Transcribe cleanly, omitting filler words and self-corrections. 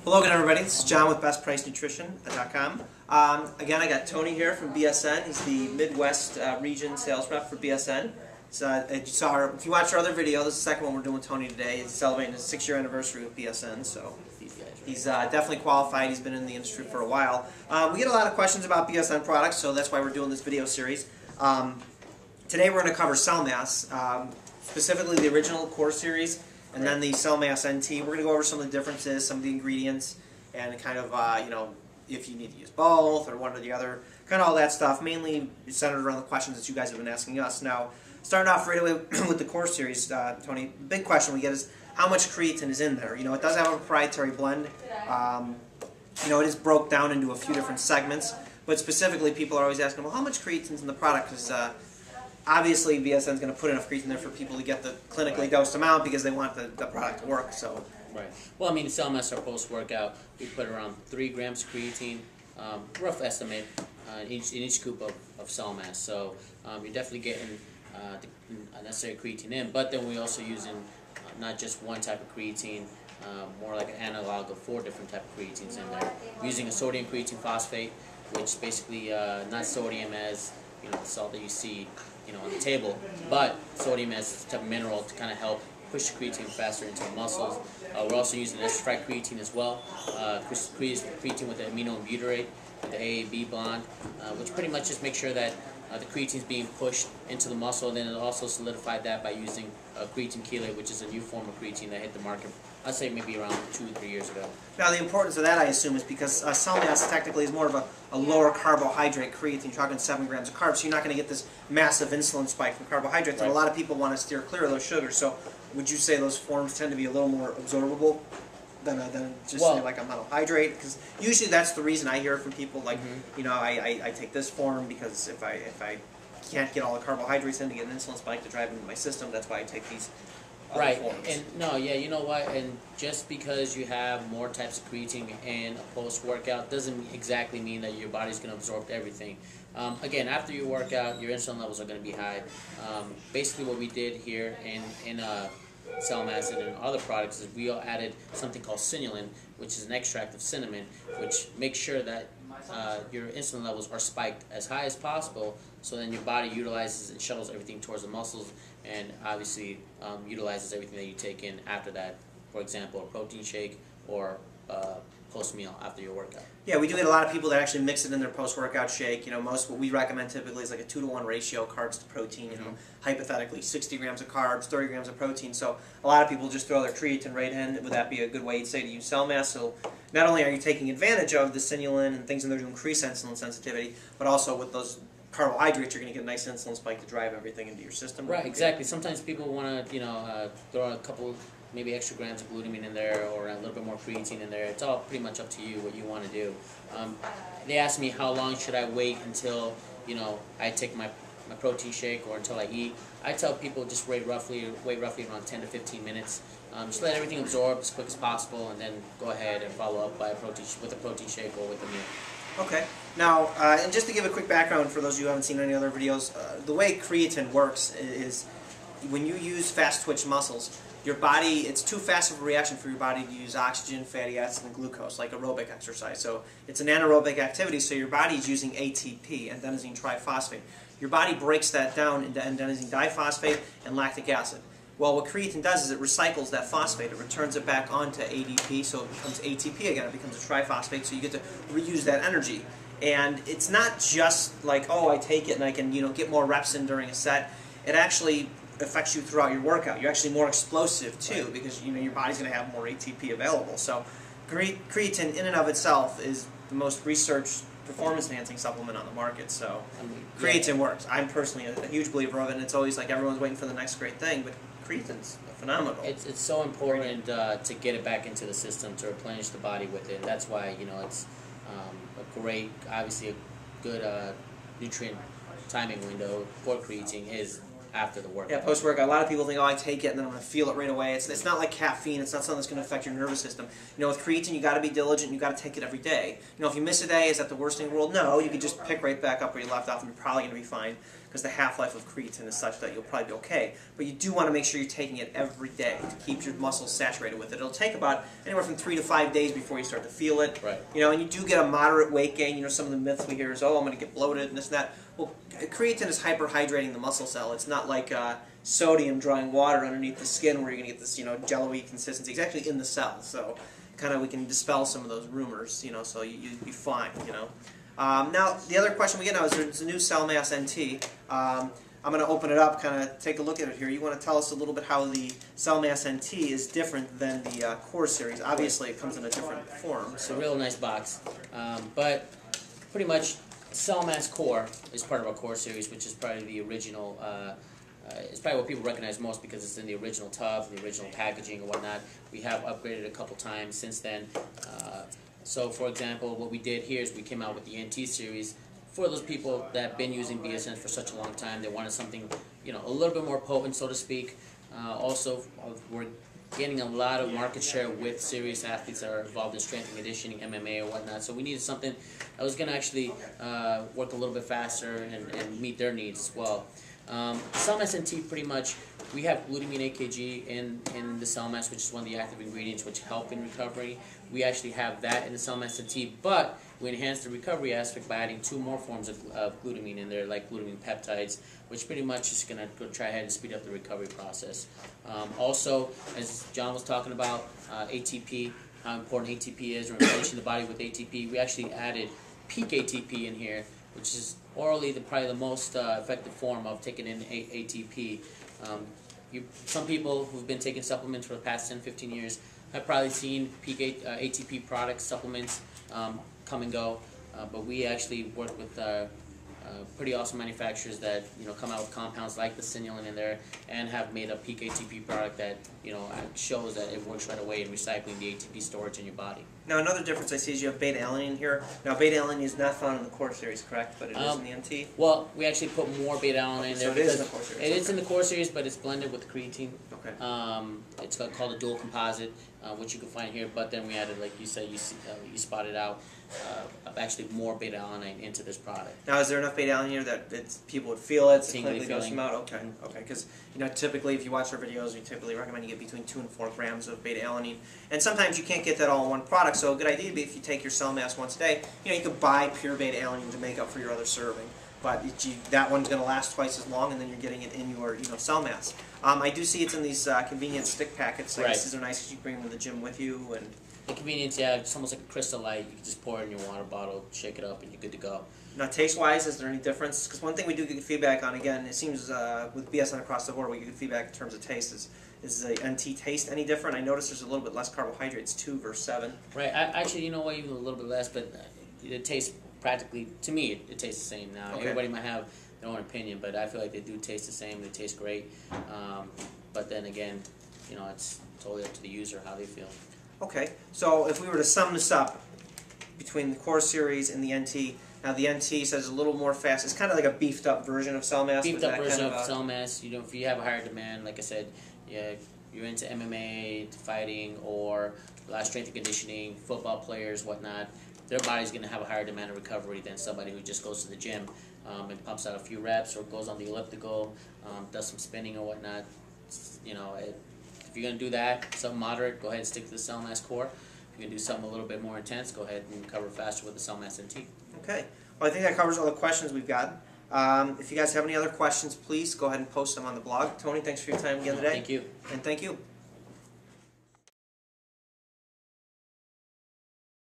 Hello again, everybody. This is John with BestPriceNutrition.com. Again, I got Tony here from BSN. He's the Midwest region sales rep for BSN. So, if you watched our other video, this is the second one we're doing with Tony today. He's celebrating his 6-year anniversary with BSN, so he's definitely qualified. He's been in the industry for a while. We get a lot of questions about BSN products, so that's why we're doing this video series. Today we're going to cover CellMass, specifically the original core series, and then the CellMass NT. We're going to go over some of the differences, some of the ingredients, and kind of, you know, if you need to use both or one or the other, kind of all that stuff, mainly centered around the questions that you guys have been asking us. Now, starting off right away with the core series, Tony, the big question we get is how much creatine is in there? You know, it does have a proprietary blend. You know, it is broke down into a few different segments, but specifically people are always asking, well, how much creatine is in the product? Because obviously, BSN is going to put enough creatine there for people to get the clinically dosed amount because they want the product to work. So, right. Well, I mean, CellMass, our post-workout, we put around 3 grams of creatine, rough estimate, in each scoop of CellMass. So you're definitely getting the necessary creatine in. But then we also using not just one type of creatine, more like an analog of 4 different type of creatines in there. We're using a sodium creatine phosphate, which basically not sodium as the salt that you see on the table, but sodium as a type of mineral to kind of help push the creatine faster into the muscles. We're also using extract creatine as well, creatine with the amino and butyrate, with the AAB bond, which pretty much just makes sure that the creatine is being pushed into the muscle. Then it also solidified that by using creatine chelate, which is a new form of creatine that hit the market, I'd say maybe around 2 or 3 years ago. Now, the importance of that, I assume, is because CellMass technically is more of a lower carbohydrate creatine. You're talking 7 grams of carbs, so you're not going to get this massive insulin spike from carbohydrates, and a lot of people want to steer clear of those sugars. So would you say those forms tend to be a little more absorbable than just say like a monohydrate? Because usually that's the reason I hear from people, like, you know, I take this form because if I can't get all the carbohydrates in to get an insulin spike to drive into my system, that's why I take these other forms. And no, yeah, you know what, and just because you have more types of creatine in a post-workout doesn't exactly mean that your body's going to absorb everything. Again, after your workout, your insulin levels are going to be high. Basically what we did here in CellMass and in other products is we added something called cinnulin, which is an extract of cinnamon, which makes sure that your insulin levels are spiked as high as possible, so then your body utilizes and shuttles everything towards the muscles, and obviously utilizes everything that you take in after that. For example, a protein shake or post-meal after your workout. Yeah, we do get a lot of people that actually mix it in their post-workout shake. You know, what we recommend typically is like a 2-to-1 ratio carbs to protein. You know, hypothetically 60 grams of carbs, 30 grams of protein. So a lot of people just throw their creatine right in. Would that be a good way, you'd say, to use CellMass? So not only are you taking advantage of the cinnulin and things in there to increase insulin sensitivity, but also with those carbohydrates, you're going to get a nice insulin spike to drive everything into your system. Right, exactly. Sometimes people want to, throw a couple, maybe extra grams of glutamine in there or a little bit more creatine in there. It's all pretty much up to you what you want to do. They ask me how long should I wait until, I take my protein shake or until I eat. I tell people just wait roughly around 10 to 15 minutes. Just let everything absorb as quick as possible, and then go ahead and follow up with a protein shake or with a meal. Okay. Now, and just to give a quick background for those of you who haven't seen any other videos, the way creatine works is when you use fast-twitch muscles, your body, it's too fast of a reaction for your body to use oxygen, fatty acids, and glucose, like aerobic exercise. So it's an anaerobic activity, so your body is using ATP, adenosine triphosphate. Your body breaks that down into adenosine diphosphate and lactic acid. Well, what creatine does is it recycles that phosphate. It returns it back onto ADP, so it becomes ATP again. It becomes a triphosphate, so you get to reuse that energy. And it's not just like, oh, I take it and I can, get more reps in during a set. It actually affects you throughout your workout. You're actually more explosive too, because your body's going to have more ATP available. So creatine in and of itself is the most researched performance-enhancing supplement on the market. So creatine works. I'm personally a huge believer of it, and it's always like everyone's waiting for the next great thing, but creatine's phenomenal. It's so important to get it back into the system, to replenish the body with it. That's why it's a great, obviously a good nutrient timing window for creatine is after the workout. Yeah, post-workout. A lot of people think, oh, I take it and then I'm going to feel it right away. It's not like caffeine. It's not something that's going to affect your nervous system. With creatine, you got to be diligent. You got to take it every day. If you miss a day, is that the worst thing in the world? No, you could just pick right back up where you left off, and you're probably going to be fine. because the half-life of creatine is such that you'll probably be okay. But you do want to make sure you're taking it every day to keep your muscles saturated with it. It'll take about anywhere from 3 to 5 days before you start to feel it. Right. You know, and you do get a moderate weight gain. You know, some of the myths we hear is, oh, I'm going to get bloated and this and that. Well, creatine is hyperhydrating the muscle cell. It's not like sodium drawing water underneath the skin where you're going to get this, you know, jello-y consistency. It's actually in the cell, so kind of we can dispel some of those rumors, you know, so you'd be fine, you know. Now, the other question we get now is there's a new CellMass NT. I'm going to open it up, kind of take a look at it here. You want to tell us a little bit how the CellMass NT is different than the Core series. Obviously, it comes in a different form. It's a real nice box, but pretty much CellMass Core is part of our Core series, which is probably the original. It's probably what people recognize most because it's in the original tub, the original packaging and whatnot. We have upgraded a couple times since then. So, for example, what we did here is we came out with the NT series for those people that have been using BSN for such a long time. They wanted something, you know, a little bit more potent, so to speak. Also, we're gaining a lot of market share with serious athletes that are involved in strength and conditioning, MMA or whatnot. So we needed something that was going to actually work a little bit faster and meet their needs as well. CellMass NT, pretty much, we have glutamine AKG in the CellMass, which is one of the active ingredients which help in recovery. We actually have that in the CellMass NT, but we enhance the recovery aspect by adding 2 more forms of glutamine in there, like glutamine peptides, which pretty much is going to go try ahead and speed up the recovery process. Also, as John was talking about, ATP, how important ATP is, replenishing the body with ATP, we actually added peak ATP in here, which is orally probably the most effective form of taking in ATP. Some people who've been taking supplements for the past 10-15 years have probably seen peak ATP products, supplements come and go, but we actually work with pretty awesome manufacturers that, you know, come out with compounds like the Sinulin in there and have made a peak ATP product that, you know, shows that it works right away in recycling the ATP storage in your body. Now, another difference I see is you have beta-alanine here. Now, beta-alanine is not found in the Core series, correct? But it is in the NT? Well, we actually put more beta-alanine in there. So it is in the Core series. It is in the Core series, but it's blended with creatine. Okay. It's called a dual composite, which you can find here. But then we added, like you said, you spotted out actually more beta-alanine into this product. Now, is there enough beta-alanine here that people would feel it? Tingly Clinically goes feeling. from out? Okay. Okay. Because, you know, typically if you watch our videos, we typically recommend you get between 2 and 4 grams of beta-alanine. And sometimes you can't get that all in one product. So a good idea would be if you take your CellMass once a day, you know, you could buy pure beta-alanine to make up for your other serving. But that one's going to last twice as long, and then you're getting it in your, you know, CellMass. I do see it's in these convenient stick packets. I guess these are nice because you can bring them to the gym with you. And the convenience, yeah, it's almost like a Crystal Light. You can just pour it in your water bottle, shake it up, and you're good to go. Now, taste-wise, is there any difference? Because one thing we do get feedback on, again, it seems with BSN across the board, we get feedback in terms of taste. Is the NT taste any different? I noticed there's a little bit less carbohydrates, 2 versus 7. Right. Actually, you know what, even a little bit less, but it tastes practically, to me, it tastes the same now. Okay. Everybody might have their own opinion, but I feel like they do taste the same. They taste great. But then again, you know, it's totally up to the user how they feel. Okay, so if we were to sum this up between the Core series and the NT, now the NT says a little more fast. It's kind of like a beefed up version of CellMass. Beefed up version of CellMass. You know, if you have a higher demand, like I said, yeah, you're into MMA, fighting, or strength and conditioning, football players, whatnot, their body's going to have a higher demand of recovery than somebody who just goes to the gym and pumps out a few reps or goes on the elliptical, does some spinning or whatnot. You know, if you're going to do that, something moderate, go ahead and stick to the CellMass Core. If you're going to do something a little bit more intense, go ahead and recover faster with the CellMass NT. Okay. Well, I think that covers all the questions we've got. If you guys have any other questions, please go ahead and post them on the blog. Tony, thanks for your time again today. Thank you. And thank you.